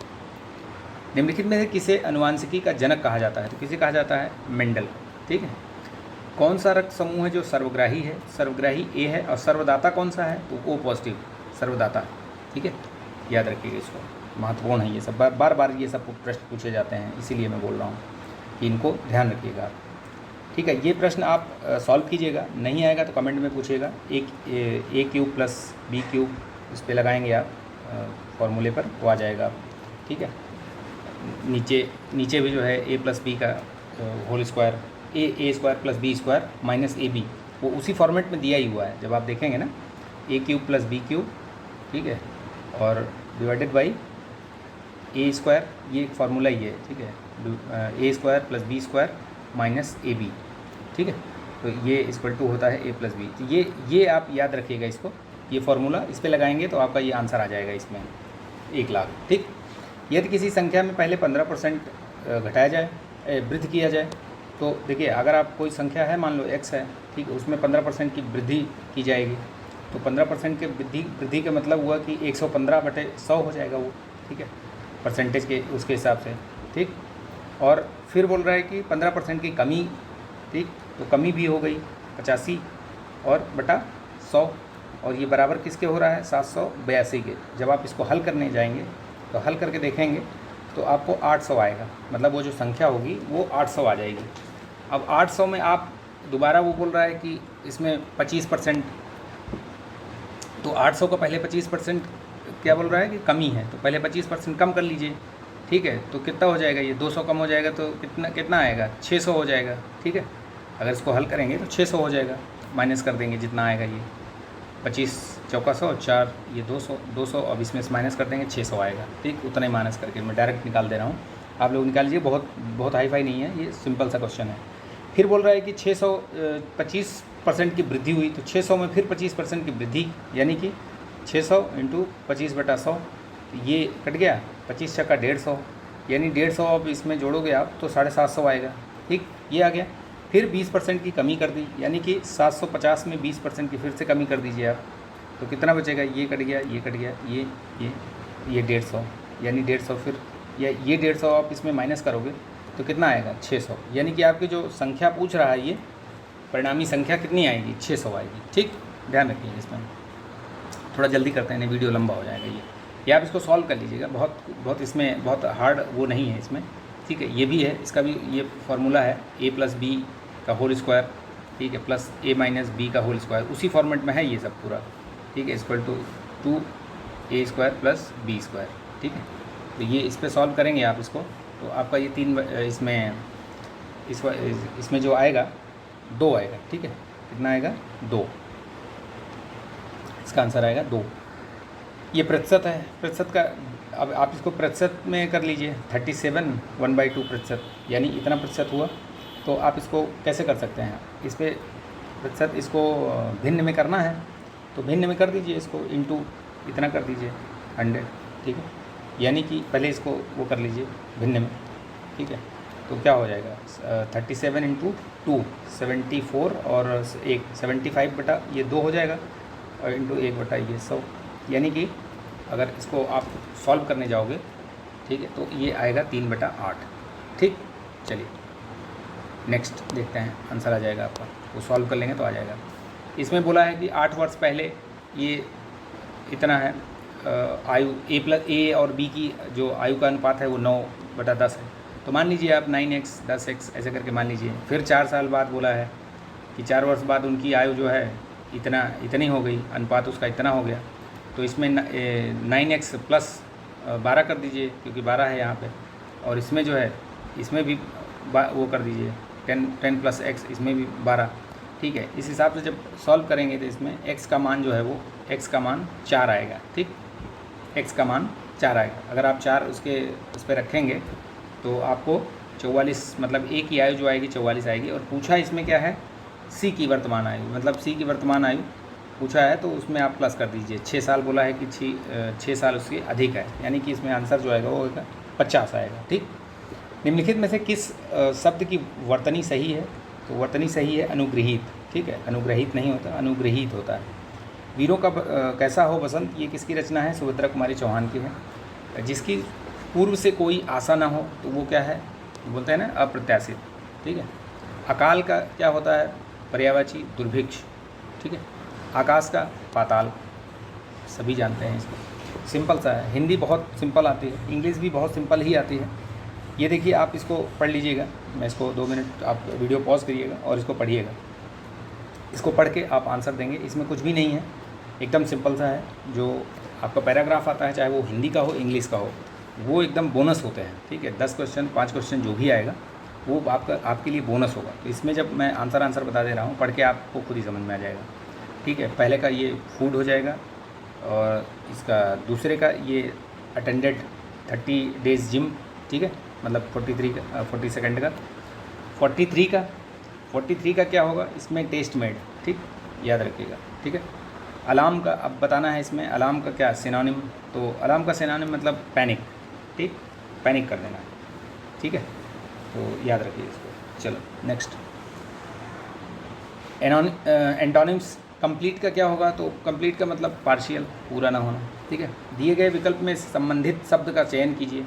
निम्नलिखित में से किसे अनुवांशिकी का जनक कहा जाता है, तो किसे कहा जाता है, मेंडल, ठीक है। कौन सा रक्त समूह है जो सर्वग्राही है, सर्वग्राही ए है, और सर्वदाता कौन सा है, तो ओ पॉजिटिव, सर्वदाता, ठीक है, याद रखिएगा इसको, महत्वपूर्ण है ये सब, बार बार ये सब प्रश्न पूछे जाते हैं, इसीलिए मैं बोल रहा हूँ कि इनको ध्यान रखिएगा आप, ठीक है। ये प्रश्न आप सॉल्व कीजिएगा, नहीं आएगा तो कमेंट में पूछिएगा, ए क्यूब प्लस बी क्यूब इस पर लगाएंगे आप फॉर्मूले पर, वो आ जाएगा, ठीक है। नीचे भी जो है ए प्लस बी का whole square, A square plus B square minus A B, वो उसी फॉर्मेट में दिया ही हुआ है, जब आप देखेंगे ना, ए क्यूब प्लस बी क्यूब, ठीक है, और डिवाइडेड बाई ए स्क्वायर, ये एक फार्मूला ही है, ठीक है, A square plus B square minus A B, ठीक है, तो ये इक्वल टू होता है ए प्लस बी। तो ये आप याद रखिएगा इसको, ये फार्मूला इस पर लगाएंगे तो आपका ये आंसर आ जाएगा इसमें 1 लाख, ठीक। यदि किसी संख्या में पहले 15% घटाया जाए, वृद्धि किया जाए, तो देखिए अगर आप कोई संख्या है, मान लो x है, ठीक है, उसमें 15% की वृद्धि की जाएगी, तो 15% के वृद्धि का मतलब हुआ कि 115/100 हो जाएगा वो, ठीक है, परसेंटेज के उसके हिसाब से, ठीक। और फिर बोल रहा है कि 15% की कमी, ठीक, तो कमी भी हो गई 85 और बटा 100, और ये बराबर किसके हो रहा है 782 के। जब आप इसको हल करने जाएंगे तो हल करके देखेंगे तो आपको 800 आएगा, मतलब वो जो संख्या होगी वो 800 आ जाएगी। अब 800 में आप दोबारा वो बोल रहा है कि इसमें 25%, तो 800 का पहले 25% क्या बोल रहा है कि कमी है, तो पहले 25% कम कर लीजिए, ठीक है। तो कितना हो जाएगा, ये 200 कम हो जाएगा तो कितना कितना आएगा, 600 हो जाएगा, ठीक है। अगर इसको हल करेंगे तो 600 हो जाएगा, माइनस कर देंगे जितना आएगा, ये 25 चौका 100 4, ये 200 अब इसमें से माइनस कर देंगे 600 आएगा, ठीक। उतना ही माइनस करके मैं डायरेक्ट निकाल दे रहा हूँ, आप लोग निकाल लीजिए, बहुत हाई फाई नहीं है, ये सिंपल सा क्वेश्चन है। फिर बोल रहा है कि 25% की वृद्धि हुई, तो 600 में फिर 25% की वृद्धि, यानी कि 600 इंटू 25/100, ये कट गया, 25 छक्का 150, यानी 150 अब इसमें जोड़ोगे आप तो 750 आएगा, ठीक, ये आ गया। फिर 20% की कमी कर दी, यानी कि 750 में 20% की फिर से कमी कर दीजिए आप, तो कितना बचेगा, ये कट गया, ये कट गया, ये 150, यानी 150, फिर ये 150 आप इसमें माइनस करोगे तो कितना आएगा 600, यानी कि आपकी जो संख्या पूछ रहा है ये परिणामी संख्या कितनी आएगी, 600 आएगी, ठीक। ध्यान रखिए, इसमें थोड़ा जल्दी करते हैं, नहीं वीडियो लंबा हो जाएगा ये आप इसको सॉल्व कर लीजिएगा, बहुत इसमें बहुत हार्ड वो नहीं है इसमें, ठीक है। ये भी है, इसका भी ये फार्मूला है a+b का होल स्क्वायर, ठीक है, प्लस a - b का होल स्क्वायर, उसी फॉर्मेट में है ये सब पूरा, ठीक है, इक्वल टू 2a² + b², ठीक है। तो ये इस पर सॉल्व करेंगे आप इसको, तो आपका ये 3 इसमें जो आएगा 2 आएगा, ठीक है। कितना आएगा 2, इसका आंसर आएगा 2। ये प्रतिशत है, प्रतिशत का अब आप इसको प्रतिशत में कर लीजिए, 37 1/2%, यानी इतना प्रतिशत हुआ। तो आप इसको कैसे कर सकते हैं, इस पर प्रतिशत इसको भिन्न में करना है तो भिन्न में कर दीजिए, इसको इंटू इतना कर दीजिए 100, ठीक है, यानी कि पहले इसको वो कर लीजिए भिन्न में, ठीक है। तो क्या हो जाएगा 37 इंटू 2 74 और 1 75 बटा ये 2 हो जाएगा, और इंटू 1 बटा ये 100, यानी कि अगर इसको आप सॉल्व करने जाओगे, ठीक है, तो ये आएगा 3/8, ठीक। चलिए नेक्स्ट देखते हैं, आंसर आ जाएगा आपका, वो सॉल्व कर लेंगे तो आ जाएगा। इसमें बोला है कि 8 वर्ष पहले ये इतना है, आयु a और b की जो आयु का अनुपात है वो 9/10 है, तो मान लीजिए आप 9x 10x ऐसे करके मान लीजिए। फिर 4 साल बाद बोला है कि 4 वर्ष बाद उनकी आयु जो है इतनी हो गई, अनुपात उसका इतना हो गया, तो इसमें 9x + 12 कर दीजिए, क्योंकि 12 है यहाँ पे, और इसमें जो है इसमें भी वो कर दीजिए 10 + x, इसमें भी 12, ठीक है। इस हिसाब से जब सॉल्व करेंगे तो इसमें x का मान जो है वो x का मान 4 आएगा, ठीक, x का मान 4 आएगा। अगर आप 4 उस पर रखेंगे तो आपको 44, मतलब a की आयु जो आएगी 44 आएगी। और पूछा इसमें क्या है, c की वर्तमान आयु, मतलब c की वर्तमान आयु पूछा है, तो उसमें आप प्लस कर दीजिए। 6 साल बोला है कि 6 साल उसके अधिक है, यानी कि इसमें आंसर जो आएगा वो होगा 50 आएगा, ठीक। निम्नलिखित में से किस शब्द की वर्तनी सही है, तो वर्तनी सही है अनुग्रहित, ठीक है, अनुग्रहित नहीं होता, अनुग्रहित होता है। वीरों का कैसा हो बसंत, ये किसकी रचना है, सुभद्रा कुमारी चौहान की है। जिसकी पूर्व से कोई आशा ना हो तो वो क्या है, बोलते हैं ना अप्रत्याशित, ठीक है। अकाल का क्या होता है, पर्यायवाची दुर्भिक्ष, ठीक है। आकाश का पाताल, सभी जानते हैं इसको, सिंपल सा है। हिंदी बहुत सिंपल आती है, इंग्लिश भी बहुत सिंपल ही आती है। ये देखिए आप इसको पढ़ लीजिएगा, मैं इसको 2 मिनट आप वीडियो पॉज करिएगा और इसको पढ़िएगा, इसको पढ़ के आप आंसर देंगे। इसमें कुछ भी नहीं है, एकदम सिंपल सा है। जो आपका पैराग्राफ आता है, चाहे वो हिंदी का हो इंग्लिश का हो, वो एकदम बोनस होते हैं, ठीक है। 10 क्वेश्चन 5 क्वेश्चन जो भी आएगा वो आपके लिए बोनस होगा। तो इसमें जब मैं आंसर बता दे रहा हूँ, पढ़ के आपको खुद ही समझ में आ जाएगा, ठीक है। पहले का ये फूड हो जाएगा, और इसका दूसरे का ये अटेंडेड 30 डेज़ जिम, ठीक है, मतलब 40 सेकंड का। 43 का क्या होगा, इसमें टेस्ट मेड, ठीक, याद रखिएगा, ठीक है। अलार्म का अब बताना है, इसमें अलार्म का क्या सिनोनिम, तो अलार्म का सिनोनिम मतलब पैनिक, ठीक, पैनिक कर देना, ठीक है, तो याद रखिए इसको। चलो नेक्स्ट, एंटोनिम्स। कंप्लीट का क्या होगा, तो कंप्लीट का मतलब पार्शियल, पूरा ना होना, ठीक है। दिए गए विकल्प में संबंधित शब्द का चयन कीजिए।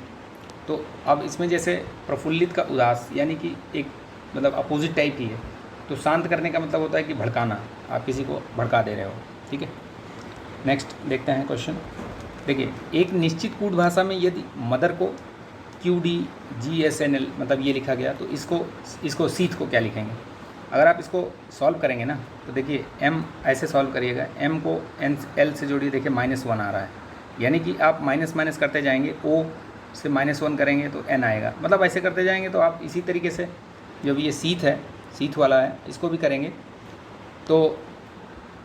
तो अब इसमें जैसे प्रफुल्लित का उदास, यानी कि एक मतलब अपोजिट टाइप की है। तो शांत करने का मतलब होता है कि भड़काना, आप किसी को भड़का दे रहे हो, ठीक है। नेक्स्ट देखते हैं क्वेश्चन। देखिए, एक निश्चित कूट भाषा में यदि मदर को QDGSNL मतलब ये लिखा गया, तो इसको सीथ को क्या लिखेंगे? अगर आप इसको सॉल्व करेंगे ना, तो देखिए m ऐसे सॉल्व करिएगा, m को L से जोड़िए, देखिए -1 आ रहा है, यानी कि आप माइनस माइनस करते जाएंगे, O से -1 करेंगे तो n आएगा, मतलब ऐसे करते जाएंगे। तो आप इसी तरीके से जब ये सीथ है, सीथ वाला है, इसको भी करेंगे। तो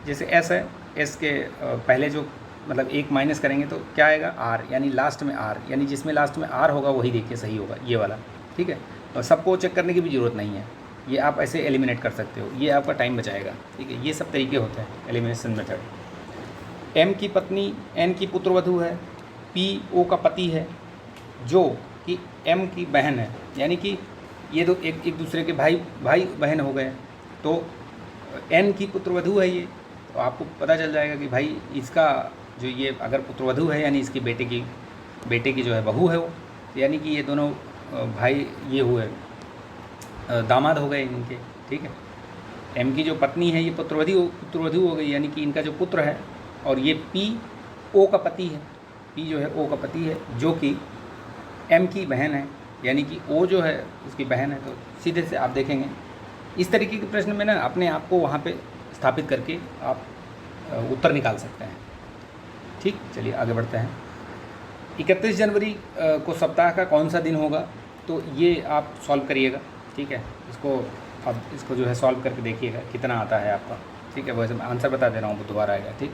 जैसे S है, S के पहले जो मतलब एक माइनस करेंगे तो क्या आएगा? R, यानी लास्ट में R, यानी जिसमें लास्ट में R होगा वही देखिए सही होगा, ये वाला, ठीक है। और सबको चेक करने की भी ज़रूरत नहीं है, ये आप ऐसे एलिमिनेट कर सकते हो, ये आपका टाइम बचाएगा, ठीक है। ये सब तरीके होते हैं एलिमिनेशन मेथड। M की पत्नी N की पुत्रवधू है, P O का पति है, जो कि M की बहन है, यानी कि ये दो एक दूसरे के भाई बहन हो गए। तो N की पुत्रवधू है ये, तो आपको पता चल जाएगा कि भाई इसका जो ये अगर पुत्रवधू है यानी इसकी बेटे की जो है बहू है वो, यानी कि ये दोनों भाई ये हुए दामाद हो गए इनके, ठीक है। M की जो पत्नी है ये पुत्रवधू हो गई, यानी कि इनका जो पुत्र है। और ये P O का पति है, P जो है O का पति है, जो कि M की बहन है, यानी कि O जो है उसकी बहन है। तो सीधे से आप देखेंगे इस तरीके के प्रश्न में ना अपने आप को वहाँ पे स्थापित करके आप उत्तर निकाल सकते हैं, ठीक। चलिए आगे बढ़ते हैं। 31 जनवरी को सप्ताह का कौन सा दिन होगा? तो ये आप सॉल्व करिएगा, ठीक है। इसको जो है सॉल्व करके देखिएगा कितना आता है आपका, ठीक है। वैसे मैं आंसर बता दे रहा हूँ, बुधवार आएगा, ठीक।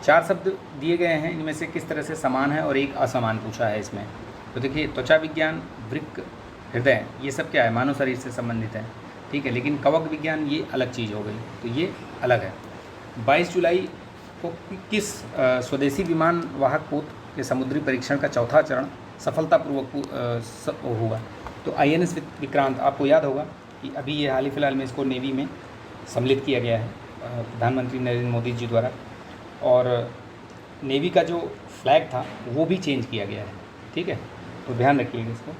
4 शब्द दिए गए हैं, इनमें से किस तरह से समान है और एक असमान पूछा है इसमें। तो देखिए, त्वचा विज्ञान, वृक्क, हृदय, ये सब क्या है? मानव शरीर से संबंधित है, ठीक है। लेकिन कवक विज्ञान ये अलग चीज़ हो गई, तो ये अलग है। 22 जुलाई को किस स्वदेशी विमान वाहक पोत के समुद्री परीक्षण का चौथा चरण सफलतापूर्वक हुआ? तो INS विक्रांत, आपको याद होगा कि अभी ये हाल ही फिलहाल में इसको नेवी में सम्मिलित किया गया है प्रधानमंत्री नरेंद्र मोदी जी द्वारा। और नेवी का जो फ्लैग था वो भी चेंज किया गया है, ठीक है। तो ध्यान रखिएगा इसको,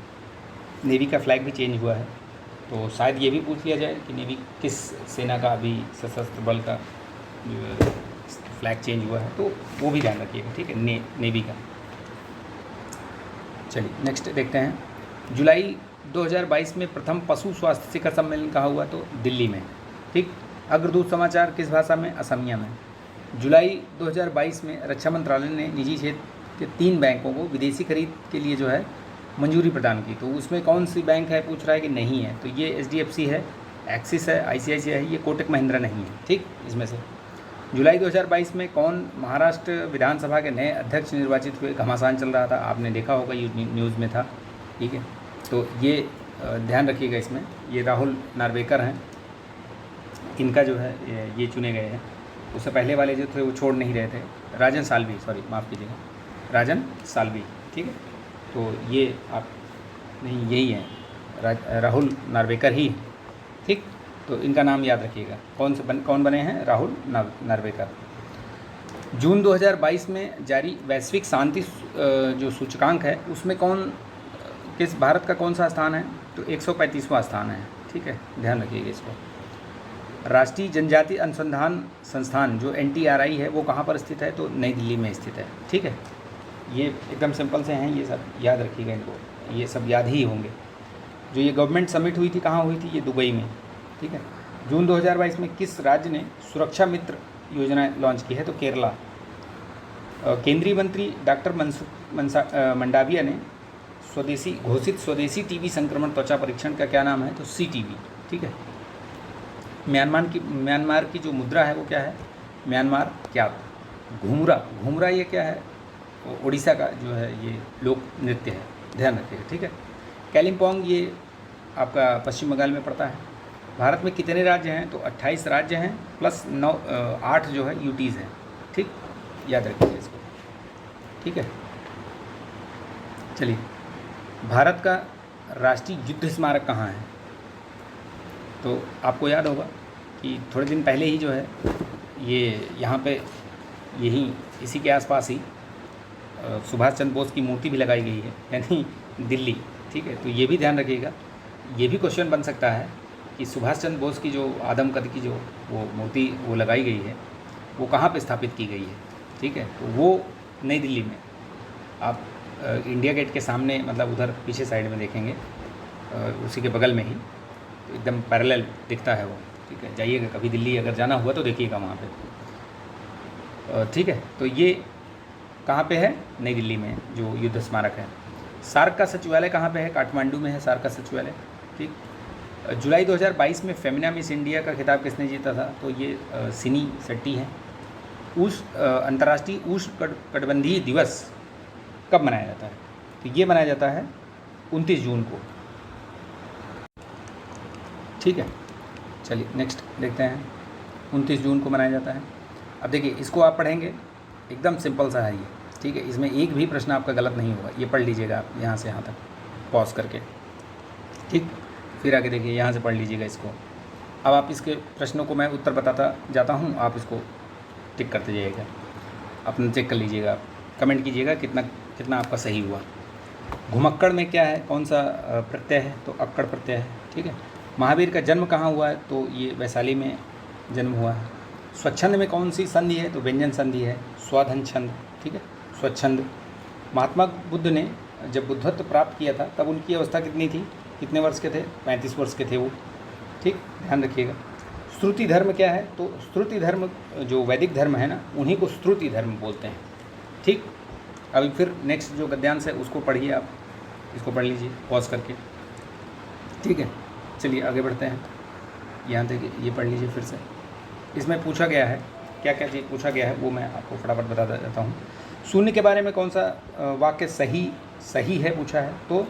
नेवी का फ्लैग भी चेंज हुआ है। तो शायद ये भी पूछ लिया जाए कि नेवी किस सेना का अभी सशस्त्र बल का फ्लैग चेंज हुआ है, तो वो भी ध्यान रखिएगा, ठीक है, नेवी का। चलिए नेक्स्ट देखते हैं। जुलाई 2022 में प्रथम पशु स्वास्थ्य शिखर सम्मेलन कहाँ हुआ? तो दिल्ली में, ठीक। अग्रदूत समाचार किस भाषा में? असमिया में। जुलाई 2022 में रक्षा मंत्रालय ने निजी क्षेत्र के 3 बैंकों को विदेशी खरीद के लिए जो है मंजूरी प्रदान की। तो उसमें कौन सी बैंक है पूछ रहा है कि नहीं है, तो ये HDFC है, एक्सिस है, ICICI है, ये कोटक महिंद्रा नहीं है, ठीक। इसमें से जुलाई 2022 में कौन महाराष्ट्र विधानसभा के नए अध्यक्ष निर्वाचित हुए? घमासान चल रहा था, आपने देखा होगा, न्यूज़ में था, ठीक है। तो ये ध्यान रखिएगा इसमें, ये राहुल नार्वेकर हैं, इनका जो है ये चुने गए हैं। उससे पहले वाले जो थे वो छोड़ नहीं रहे थे, राजन साल्वी, सॉरी माफ़ कीजिएगा, राजन साल्वी, ठीक है। तो ये आप नहीं, यही है, राहुल नार्वेकर ही, ठीक। तो इनका नाम याद रखिएगा। कौन बने हैं? राहुल नार्वेकर। जून 2022 में जारी वैश्विक शांति जो सूचकांक है उसमें किस भारत का कौन सा स्थान है? तो 135वां स्थान है, ठीक है, ध्यान रखिएगा इसको। राष्ट्रीय जनजाति अनुसंधान संस्थान जो NTRI है वो कहाँ पर स्थित है? तो नई दिल्ली में स्थित है, ठीक है। ये एकदम सिंपल से हैं, ये सब याद रखिएगा इनको, ये सब याद ही होंगे। जो ये गवर्नमेंट समिट हुई थी कहाँ हुई थी? ये दुबई में, ठीक है। जून 2022 में किस राज्य ने सुरक्षा मित्र योजना लॉन्च की है? तो केरला। केंद्रीय मंत्री डॉक्टर मनसुख मंडाविया ने घोषित स्वदेशी टीबी संक्रमण त्वचा परीक्षण का क्या नाम है? तो CTB, ठीक है। म्यांमार की जो मुद्रा है वो क्या है? म्यांमार क्या? घूमरा ये क्या है? उड़ीसा का जो है ये लोक नृत्य है, ध्यान रखिएगा, ठीक है। कालिम्पोंग ये आपका पश्चिम बंगाल में पड़ता है। भारत में कितने राज्य हैं? तो 28 राज्य हैं प्लस 8 जो है UTs हैं, ठीक, याद रखिए इसको, ठीक है। चलिए, भारत का राष्ट्रीय युद्ध स्मारक कहाँ है? तो आपको याद होगा कि थोड़े दिन पहले ही जो है ये यहाँ पे इसी के आसपास ही सुभाष चंद्र बोस की मूर्ति भी लगाई गई है, यानी दिल्ली। ठीक है, तो ये भी ध्यान रखिएगा। ये भी क्वेश्चन बन सकता है कि सुभाष चंद्र बोस की जो आदम कद की जो वो मूर्ति वो लगाई गई है वो कहाँ पे स्थापित की गई है। ठीक है, तो वो नई दिल्ली में, आप इंडिया गेट के सामने, मतलब उधर पीछे साइड में देखेंगे, उसी के बगल में ही एकदम पैरेलल दिखता है वो। ठीक है, जाइएगा कभी दिल्ली, अगर जाना हुआ तो देखिएगा वहाँ पे। ठीक है, तो ये कहाँ पे है? नई दिल्ली में जो युद्ध स्मारक है। सार्क का सचिवालय कहाँ पे है? काठमांडू में है सार्क का सचिवालय। ठीक, जुलाई 2022 में फेमिना मिस इंडिया का खिताब किसने जीता था? तो ये सिनी शेट्टी हैं। अंतर्राष्ट्रीय उष्णकटिबंधीय दिवस कब मनाया जाता है? तो ये मनाया जाता है 29 जून को। ठीक है, चलिए नेक्स्ट देखते हैं। 29 जून को मनाया जाता है। अब देखिए, इसको आप पढ़ेंगे, एकदम सिंपल सा है ये। ठीक है, इसमें एक भी प्रश्न आपका गलत नहीं होगा। ये पढ़ लीजिएगा आप यहाँ से यहाँ तक पॉज करके। ठीक, फिर आगे देखिए, यहाँ से पढ़ लीजिएगा इसको। अब आप इसके प्रश्नों को मैं उत्तर बताता जाता हूँ, आप इसको टिक करते जाइएगा, अपना चेक कर लीजिएगा, आप कमेंट कीजिएगा कितना आपका सही हुआ। घुमक्कड़ में क्या है, कौन सा प्रत्यय है? तो अक्कड़ प्रत्यय है। ठीक है, महावीर का जन्म कहाँ हुआ है? तो ये वैशाली में जन्म हुआ है। स्वच्छंद में कौन सी संधि है? तो व्यंजन संधि है, स्वाधन छंद। ठीक है, स्वच्छंद। महात्मा बुद्ध ने जब बुद्धत्व प्राप्त किया था तब उनकी अवस्था कितनी थी? कितने वर्ष के थे? 35 वर्ष के थे वो। ठीक, ध्यान रखिएगा। श्रुति धर्म क्या है? तो श्रुति धर्म जो वैदिक धर्म है ना, उन्हीं को श्रुति धर्म बोलते हैं। ठीक, अभी फिर नेक्स्ट जो गद्यांश है उसको पढ़िए, आप इसको पढ़ लीजिए पॉज करके। ठीक है, चलिए आगे बढ़ते हैं। यहाँ देखिए, ये पढ़ लीजिए फिर से। इसमें पूछा गया है, क्या क्या चीज़ पूछा गया है वो मैं आपको फटाफट बता देता हूँ। शून्य के बारे में कौन सा वाक्य सही है पूछा है। तो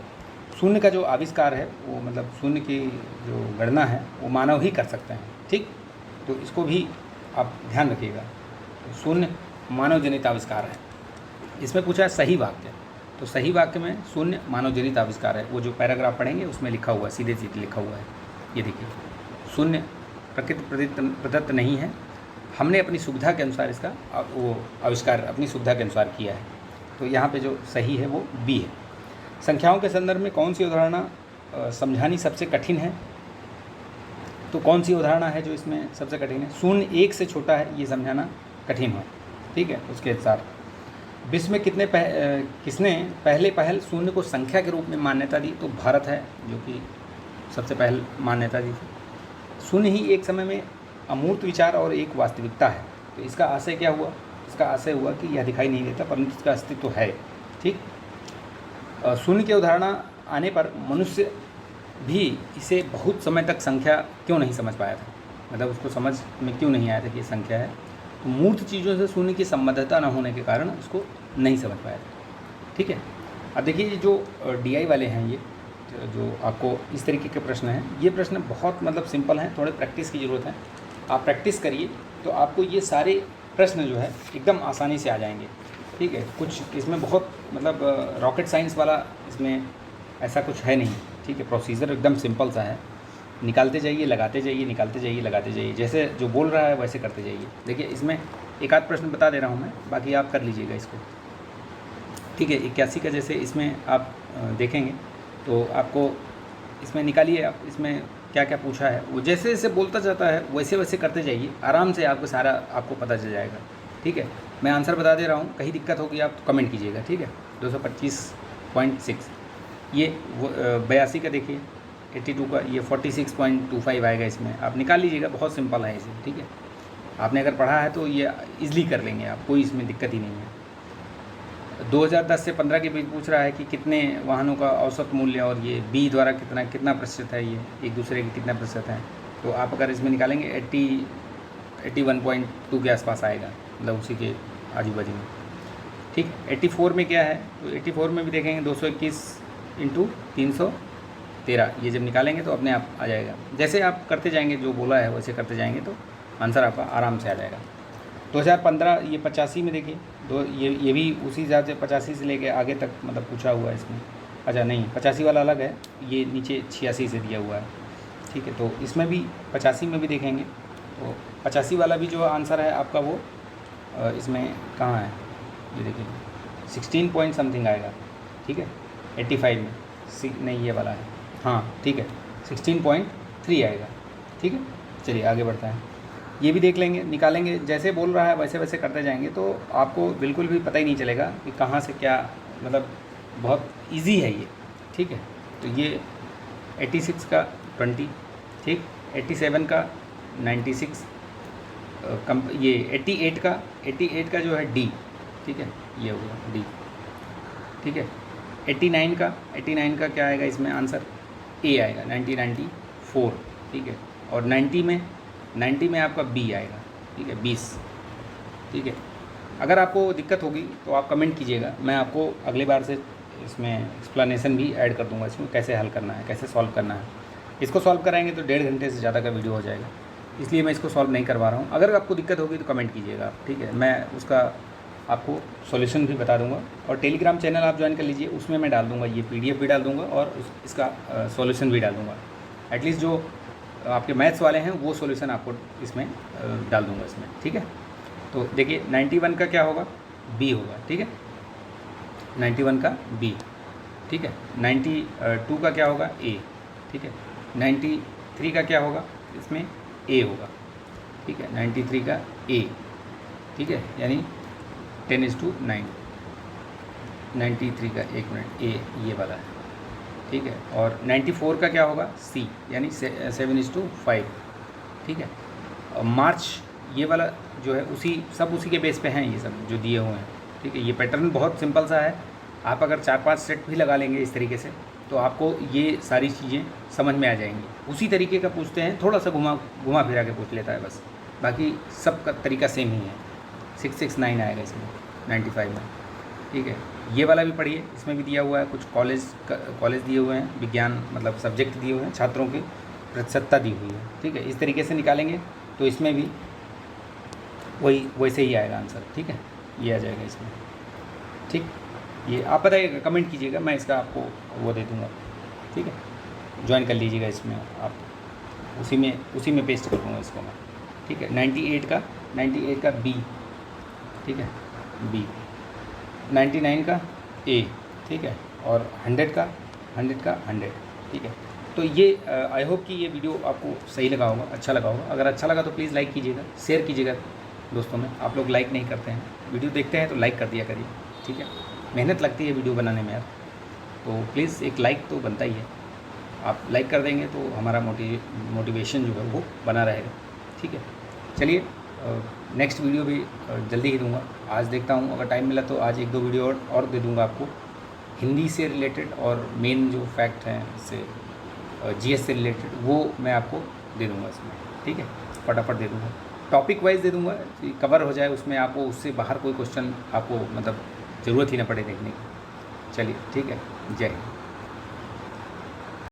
शून्य का जो आविष्कार है वो, मतलब शून्य की जो गणना है वो मानव ही कर सकते हैं। ठीक, तो इसको भी आप ध्यान रखिएगा। शून्य मानव जनित आविष्कार है। इसमें पूछा है सही वाक्य, तो सही वाक्य में शून्य मानव जनित आविष्कार है। वो जो पैराग्राफ पढ़ेंगे उसमें लिखा हुआ है, सीधे सीधे लिखा हुआ है। ये देखिए, शून्य प्रकृति प्रदत्त नहीं है, हमने अपनी सुविधा के अनुसार इसका वो आविष्कार अपनी सुविधा के अनुसार किया है। तो यहाँ पे जो सही है वो बी है। संख्याओं के संदर्भ में कौन सी अवधारणा समझानी सबसे कठिन है? तो कौन सी अवधारणा है जो इसमें सबसे कठिन है? शून्य एक से छोटा है, ये समझाना कठिन है। ठीक है, उसके अनुसार विश्व में किसने पहल शून्य को संख्या के रूप में मान्यता दी? तो भारत है जो कि सबसे पहल मान्यता दी थी। शून्य ही एक समय में अमूर्त विचार और एक वास्तविकता है। तो इसका आशय क्या हुआ? इसका आशय हुआ कि यह दिखाई नहीं देता परंतु इसका अस्तित्व है। ठीक, शून्य की अवधारणा आने पर मनुष्य भी इसे बहुत समय तक संख्या क्यों नहीं समझ पाया था, मतलब उसको समझ में क्यों नहीं आया था कि ये संख्या है। तो मूर्त चीज़ों से शून्य की संबद्धता न होने के कारण उसको नहीं समझ पाया था। ठीक है, अब देखिए, ये जो DI वाले हैं, ये जो आपको इस तरीके के प्रश्न हैं, ये प्रश्न बहुत मतलब सिंपल हैं, थोड़े प्रैक्टिस की ज़रूरत है। आप प्रैक्टिस करिए तो आपको ये सारे प्रश्न जो है एकदम आसानी से आ जाएंगे। ठीक है, कुछ इसमें बहुत मतलब रॉकेट साइंस वाला इसमें ऐसा कुछ है नहीं। ठीक है, प्रोसीजर एकदम सिंपल सा है। निकालते जाइए, लगाते जाइए, निकालते जाइए, लगाते जाइए, जैसे जो बोल रहा है वैसे करते जाइए। देखिए, इसमें एक आध प्रश्न बता दे रहा हूँ मैं, बाकी आप कर लीजिएगा इसको। ठीक है, 81 का जैसे इसमें आप देखेंगे तो आपको इसमें निकालिए, आप इसमें क्या क्या पूछा है वो जैसे जैसे बोलता जाता है वैसे वैसे करते जाइए, आराम से आपको सारा आपको पता चल जाएगा। ठीक है, मैं आंसर बता दे रहा हूँ, कहीं दिक्कत होगी आप तो कमेंट कीजिएगा। ठीक है, 225.6 ये 82 का देखिए, 82 का ये 46.25 आएगा। इसमें आप निकाल लीजिएगा, बहुत सिंपल है इसे। ठीक है, आपने अगर पढ़ा है तो ये ईज़िली कर लेंगे आप, कोई इसमें दिक्कत ही नहीं है। 2010 से 15 के बीच पूछ रहा है कि कितने वाहनों का औसत मूल्य और ये बी द्वारा कितना प्रतिशत है, ये एक दूसरे के कितना प्रतिशत है। तो आप अगर इसमें निकालेंगे 81.2 के आसपास आएगा, मतलब उसी के आजू बाजू में। ठीक, 84 में क्या है? तो 84 में भी देखेंगे 221 × 313, ये जब निकालेंगे तो अपने आप आ जाएगा। जैसे आप करते जाएंगे, जो बोला है वैसे करते जाएंगे तो आंसर आपका आराम से आ जाएगा। 2015 ये 85 में देखिए, ये भी उसी हिसाब से 85 से लेके आगे तक मतलब पूछा हुआ है इसमें। अच्छा नहीं, 85 वाला अलग है, ये नीचे 86 से दिया हुआ है। ठीक है, तो इसमें भी 85 में भी देखेंगे तो 85 वाला भी जो आंसर है आपका वो इसमें कहाँ है, ये देखिए 16 पॉइंट समथिंग आएगा, ठीक है। 85 में नहीं ये वाला है, हाँ ठीक है, 16.3 आएगा, ठीक है। चलिए आगे बढ़ता है, ये भी देख लेंगे, निकालेंगे, जैसे बोल रहा है वैसे वैसे करते जाएंगे तो आपको बिल्कुल भी पता ही नहीं चलेगा कि कहाँ से क्या, मतलब बहुत इजी है ये, ठीक है। तो ये 86 का 20, ठीक, 87 का 96, ये 88 का जो है डी, ठीक है, ये हो गया डी, ठीक है। 89 का क्या आएगा इसमें आंसर, ए आएगा, 94, ठीक है। और 90 में आपका बी आएगा, ठीक है, 20, ठीक है। अगर आपको दिक्कत होगी तो आप कमेंट कीजिएगा, मैं आपको अगली बार से इसमें एक्सप्लेनेशन भी ऐड कर दूंगा, इसमें कैसे हल करना है, कैसे सॉल्व करना है। इसको सॉल्व कराएंगे तो 1.5 घंटे से ज़्यादा का वीडियो हो जाएगा, इसलिए मैं इसको सॉल्व नहीं करवा रहा हूँ। अगर आपको दिक्कत होगी तो कमेंट कीजिएगा आप, ठीक है, मैं उसका आपको सॉल्यूशन भी बता दूंगा। और टेलीग्राम चैनल आप ज्वाइन कर लीजिए, उसमें मैं डाल दूंगा, ये PDF भी डाल दूंगा और इसका सॉल्यूशन भी डाल दूंगा। एटलीस्ट जो आपके मैथ्स वाले हैं वो सॉल्यूशन आपको इसमें डाल दूंगा इसमें, ठीक है। तो देखिए 91 का क्या होगा, बी होगा, ठीक है, 91 का बी, ठीक है। 92 का क्या होगा, ए, ठीक है। 93 का क्या होगा, इसमें ए होगा, ठीक है, 93 का ए, ठीक है, यानी 10:9, 93 का, एक मिनट, ए ये वाला है, ठीक है। और 94 का क्या होगा, सी, यानी 7:5, ठीक है। और मार्च ये वाला जो है उसी के बेस पे हैं ये सब जो दिए हुए हैं, ठीक है। ये पैटर्न बहुत सिंपल सा है, आप अगर 4-5 सेट भी लगा लेंगे इस तरीके से तो आपको ये सारी चीज़ें समझ में आ जाएंगी। उसी तरीके का पूछते हैं, थोड़ा सा घुमा फिरा के पूछ लेता है बस, बाकी सब का तरीका सेम ही है। 669 आएगा इसमें 95 में, ठीक है। ये वाला भी पढ़िए, इसमें भी दिया हुआ है कुछ कॉलेज दिए हुए हैं, विज्ञान मतलब सब्जेक्ट दिए हुए हैं, छात्रों की प्रतिशतता दी हुई है, ठीक है। इस तरीके से निकालेंगे तो इसमें भी वैसे ही आएगा आंसर, ठीक है, ये आ जाएगा इसमें, ठीक। ये आप बताइएगा, कमेंट कीजिएगा, मैं इसका आपको वो दे दूँगा, ठीक है। ज्वाइन कर लीजिएगा इसमें आप, उसी में पेस्ट कर दूँगा इसको मैं, ठीक है। 98 का बी, ठीक है, बी, 99 का ए, ठीक है, और 100 का 100, ठीक है। तो ये आई होप कि ये वीडियो आपको सही लगा होगा, अच्छा लगा होगा। अगर अच्छा लगा तो प्लीज़ लाइक कीजिएगा, शेयर कीजिएगा दोस्तों में। आप लोग लाइक नहीं करते हैं, वीडियो देखते हैं तो लाइक कर दिया करिए, ठीक है। मेहनत लगती है वीडियो बनाने में यार, तो प्लीज़ एक लाइक तो बनता ही है। आप लाइक कर देंगे तो हमारा मोटिवेशन जो है वो बना रहेगा, ठीक है। चलिए नेक्स्ट वीडियो भी जल्दी ही दूंगा। आज देखता हूँ अगर टाइम मिला तो आज 1-2 वीडियो और दे दूंगा आपको, हिंदी से रिलेटेड और मेन जो फैक्ट हैं इससे GS से रिलेटेड, वो मैं आपको दे दूंगा इसमें, ठीक है, फटाफट दे दूंगा। टॉपिक वाइज दे दूंगा कि कवर हो जाए, उसमें आपको उससे बाहर कोई क्वेश्चन आपको मतलब ज़रूरत ही ना पड़े देखने की। चलिए ठीक है, जय हिंद।